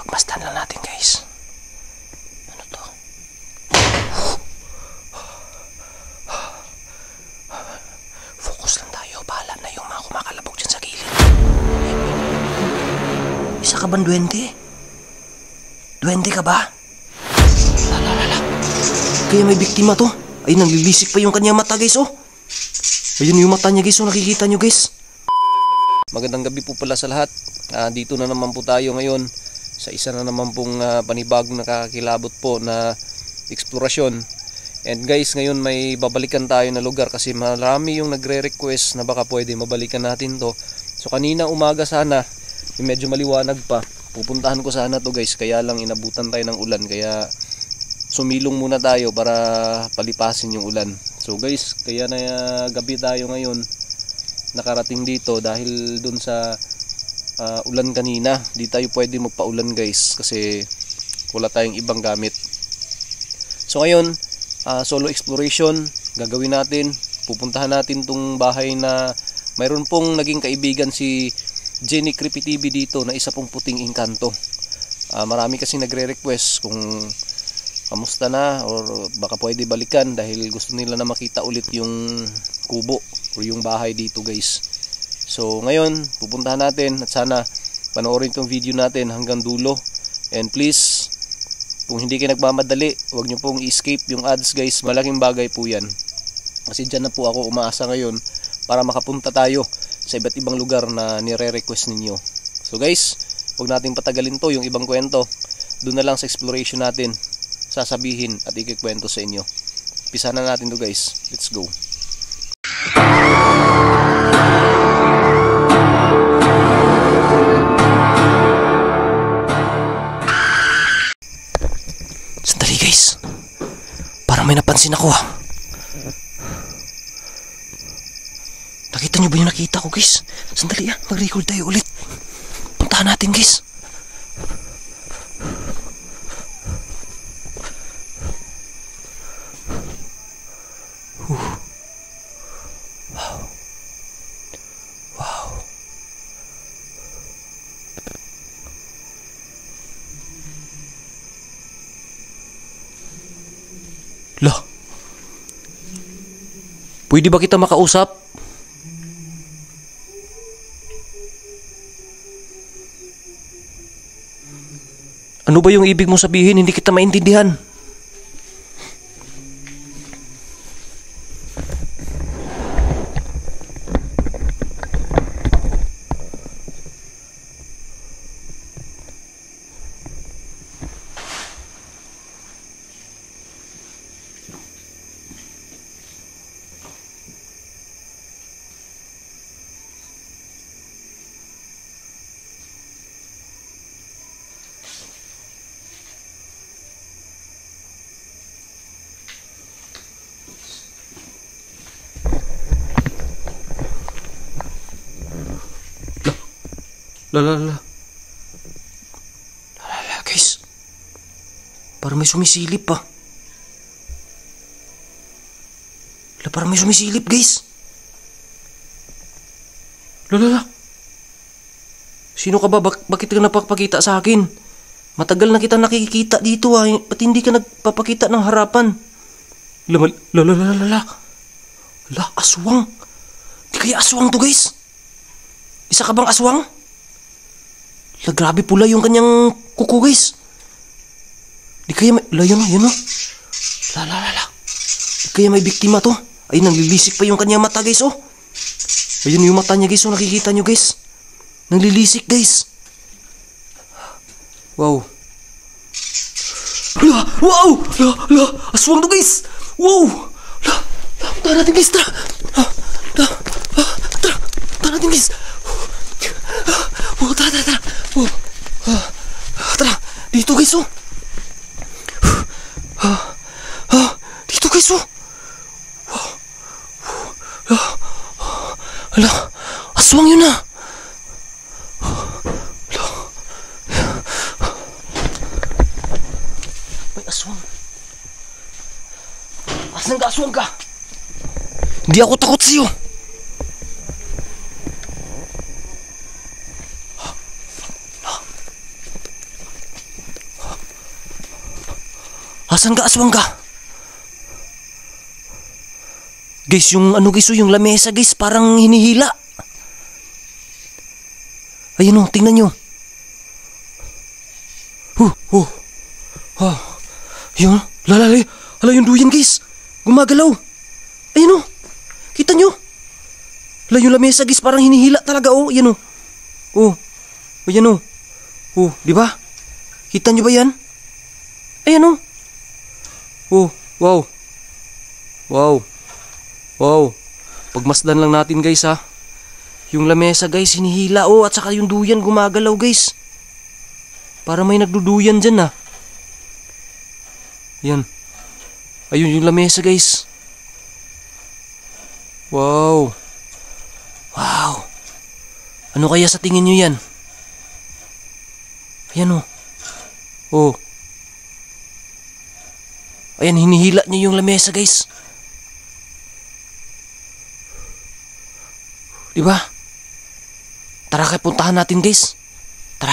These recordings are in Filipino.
Pagmasdan lang natin, guys. Ano to? Focus lang tayo. Bahala na yung mga kumakalabog dyan sa gilid. Isa ka bang duwende? Duwende ka ba? Lala. Kaya may biktima to. Ay, nanlilisik pa yung kanyang mata, guys, oh. Ayun yung mata niya, guys, oh. Nakikita nyo, guys. Magandang gabi po pala sa lahat. Dito na naman po tayo ngayon sa isa na naman pong panibagong nakakakilabot po na eksplorasyon. And guys, ngayon may babalikan tayo na lugar kasi marami yung nagre-request na baka pwede mabalikan natin to. So kanina umaga sana, medyo maliwanag pa, pupuntahan ko sana to, guys, kaya lang inabutan tayo ng ulan, kaya sumilong muna tayo para palipasin yung ulan. So guys, kaya na gabi tayo ngayon nakarating dito dahil dun sa ulan kanina. Di tayo pwede magpaulan, guys, kasi wala tayong ibang gamit. So ngayon, solo exploration gagawin natin. Pupuntahan natin tong bahay na mayroon pong naging kaibigan si Jenny Creepy TV dito na isa pong puting engkanto. Marami kasi nagre-request kung kamusta na or baka pwede balikan dahil gusto nila na makita ulit yung kubo o yung bahay dito, guys. So ngayon pupuntahan natin at sana panoorin itong video natin hanggang dulo. And please, kung hindi kayo nagmamadali, huwag nyo pong escape yung ads, guys. Malaking bagay po yan kasi dyan na po ako umaasa ngayon para makapunta tayo sa iba't ibang lugar na nire-request ninyo. So guys, huwag nating patagalin to. Yung ibang kwento doon na lang sa exploration natin sasabihin at ikikwento sa inyo. Pisa na natin to, guys. Let's go. Sandali, guys. Parang may napansin ako, Nakita nyo ba yung nakita ko, guys? Sandali, mag-record tayo ulit. Puntahan natin, guys. Wow. Lah. Pwede ba kita makausap? Ano ba yung ibig mo sabihin? Hindi kita maintindihan. Lala, guys. Parang may sumisilip pa. Parang may sumisilip, guys. Lala. Sino ka ba? Bakit ka napapakita sa akin? Matagal na kita nakikita dito, Ba't hindi ka nagpapakita ng harapan? Lala. Aswang. Di kaya aswang to, guys? Isa ka bang aswang? Grabe pula yung kanyang kuko, guys. Di kaya may... Yun o. Di kaya may biktima to. Ay, nanlilisik pa yung kanyang mata, guys, oh. Ayun yung mata niya, guys, oh. Nakikita nyo, guys. Nanlilisik, guys. Wow. Wow! Aswang to, guys. Wow! Tara natin, guys. Tara natin, guys. Tara. Tara. Dito, guys, oh. Dito, guys, oh. Aswang yun, May aswang. Asan ka, aswang ka? Hindi ako takot sa'yo. Asan ka, aswang ka? Guys, yung ano guys, yung lamesa guys, parang hinihila. Ayun o, tingnan nyo. Yun, lalali. Hala yung duyan guys. Gumagalaw. Ayun o. Kita nyo. Hala yung lamesa guys, parang hinihila talaga o. Ayan o. Ayan o. Di ba? Kita nyo ba yan? Ayan o. Wow. Pagmasdan lang natin guys ha. Yung lamesa guys hinihila at saka yung duyan gumagalaw guys. Para may nagduduyan dyan ha. Yan. Ayun yung lamesa guys. Wow. Ano kaya sa tingin nyo yan? Ayan o. Ayan, hinihila niya yung lamesa guys. Diba? Tara kay puntahan natin guys. Tara.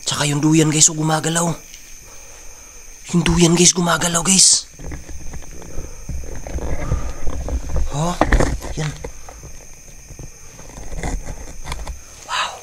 Tsaka yung duyan guys gumagalaw. Yung duyan guys gumagalaw guys. Yan. Wow.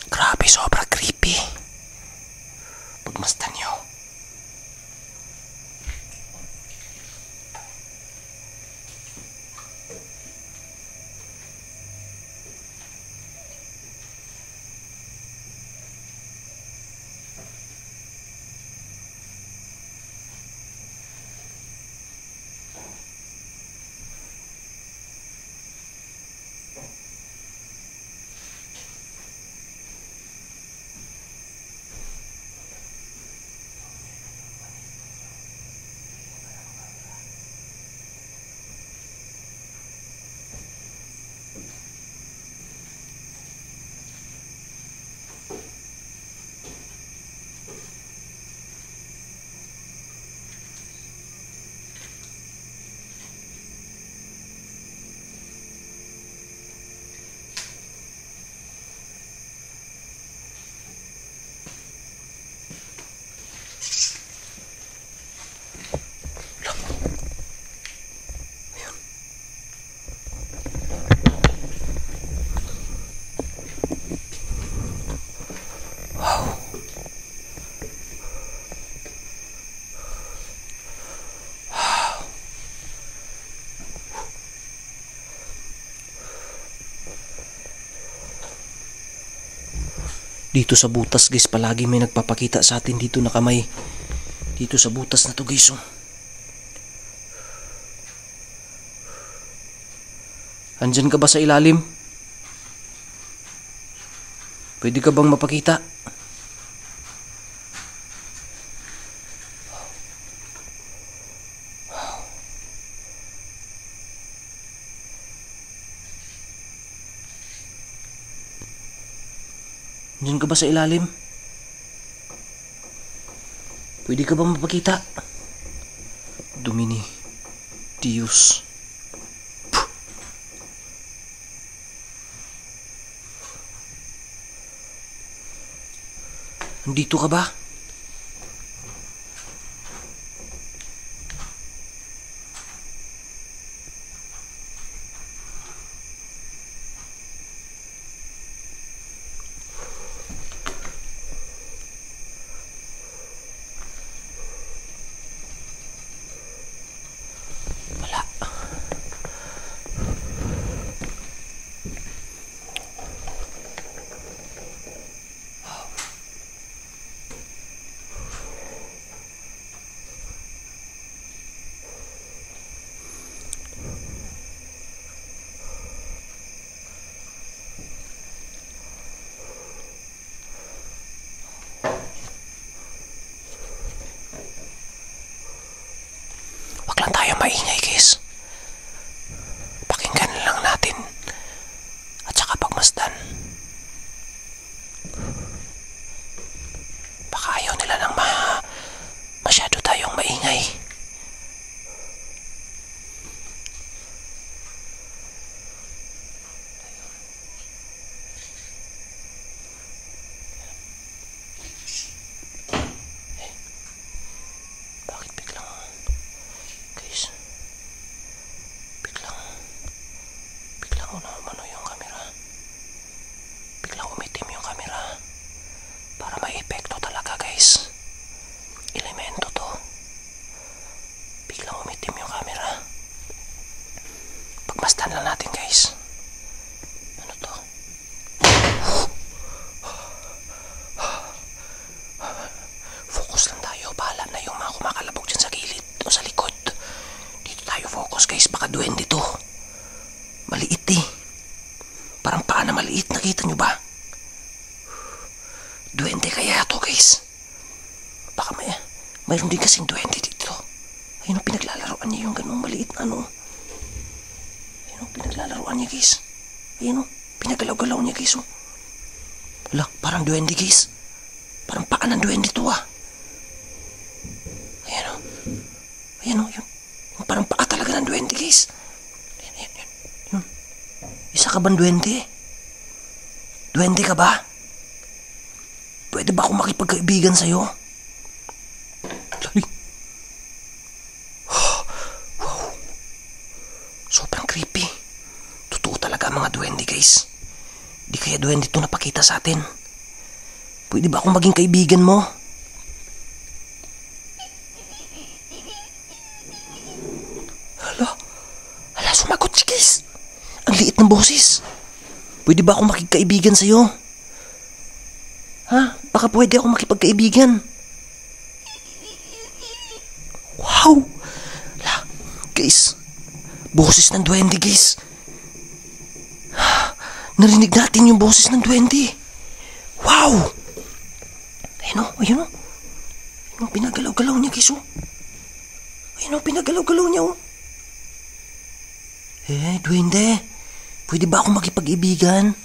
Grabe, sobra creepy. Pagmasdan nyo. Dito sa butas guys, palagi may nagpapakita sa atin dito na kamay. Dito sa butas na to guys. Andyan ka ba sa ilalim? Pwede ka bang mapakita? Diyan ka ba sa ilalim? Pwede ka bang mapakita? Domini Dios. Nandito ka ba? Dahan lang natin guys. Ano to? Focus lang tayo. Bahala na yung mga kumakalabog dyan sa gilid o sa likod. Dito tayo focus guys. Baka duwende to. Maliit eh. Parang paa na maliit. Nakita nyo ba? Duwende kaya to guys. Baka mayroon din kasing duwende dito. Ayun, pinaglalaroan niya yung ganung maliit na ano. Ayun, pinaglalaroan niya guys. Ayun, pinagalaw-galaw niya guys. Wala, parang duwende guys. Parang paa ng duwende to ah. Ayun, ayun, yun. Yung parang paa talaga ng duwende guys. Ayun, yun. Isa ka bang duwende? Duwende ka ba? Pwede ba akong makipagkaibigan sa'yo? Lali. Wow. Sobrang creepy. Totoo talaga ang mga duwende guys. Di kaya duwende ito napakita sa atin. Pwede ba akong maging kaibigan mo? Hala, sumagot si guys. Ang liit ng boses. Pwede ba akong makikaibigan sa'yo? Ha? Baka pwede akong makipagkaibigan. Wow! Guys, boses ng duwende guys. Narinig natin yung boses ng duwende. Wow! Ayun o, ayun o. Ayun o, pinagalaw-galaw niya guys o. Ayun o, pinagalaw-galaw niya o. Duwende, pwede ba akong makipag-ibigan?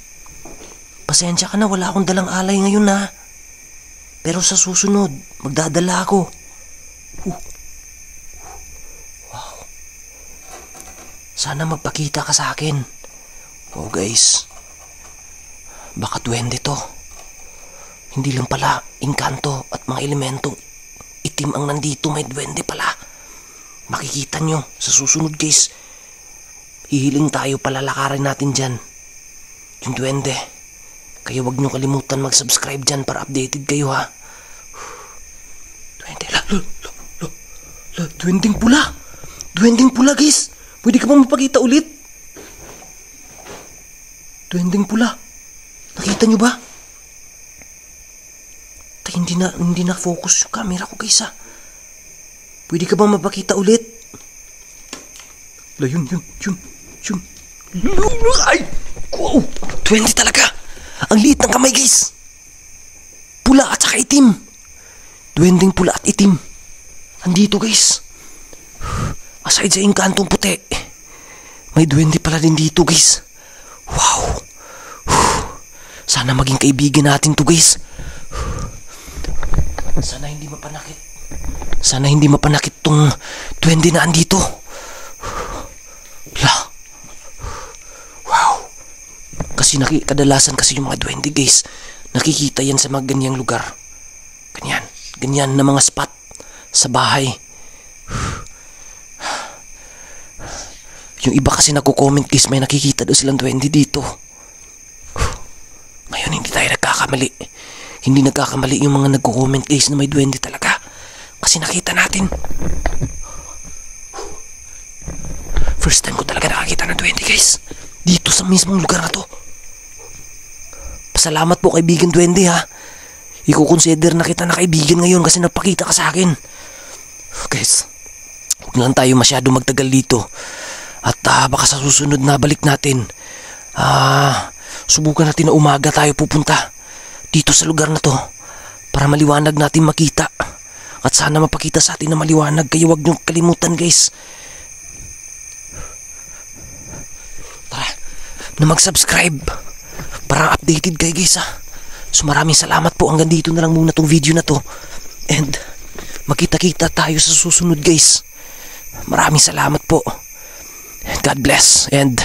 Pasensya ka na, wala akong dalang alay ngayon na. Pero sa susunod, magdadala ako. Wow. Sana magpakita ka sa akin. Oh guys, baka duwende to. Hindi lang pala engkanto at mga elementong itim ang nandito, may duwende pala. Makikita nyo sa susunod guys. Hihiling tayo, palalakarin natin dyan yung duwende. Kaya wag nyo kalimutan mag-subscribe dyan para updated kayo ha. Duwende, duwendeng pula. Duwendeng pula guys. Pwede ka ba mapakita ulit? Duwendeng pula. Nakita nyo ba? Hindi na focus yung camera ko guys ha. Pwede ka ba mapakita ulit? Yun. Ay! Wow! Duwende talaga. Ang liit ng kamay guys. Pula at saka itim. Duwendeng pula at itim. Andito guys. Aside sa engkantong puti, may duwende pala din dito guys. Wow. Sana maging kaibigan natin to guys. Sana hindi mapanakit tong duwende na andito. Kasi kadalasan kasi yung mga duwende guys, nakikita yan sa mga ganyang lugar. Ganyan na mga spot sa bahay. Yung iba kasi nagko-comment guys, may nakikita daw silang duwende dito. Ngayon hindi tayo nagkakamali. Hindi nagkakamali yung mga nagko-comment guys na may duwende talaga. Kasi nakita natin. First time ko talaga nakakita ng duwende guys. Dito sa mismong lugar na to. Pasalamat po kaibigan duwende ha. Iko-consider na kita na kaibigan ngayon kasi napakita ka sa akin. Guys, huwag lang tayo masyado magtagal dito. At baka sa susunod na balik natin, subukan natin na umaga tayo pupunta dito sa lugar na to para maliwanag natin makita. At sana mapakita sa atin na maliwanag. Kaya huwag niyong kalimutan guys na mag-subscribe para updated kayo guys ha. So maraming salamat po. Hanggang dito na lang muna tong video na to. And magkita-kita tayo sa susunod guys. Maraming salamat po. God bless and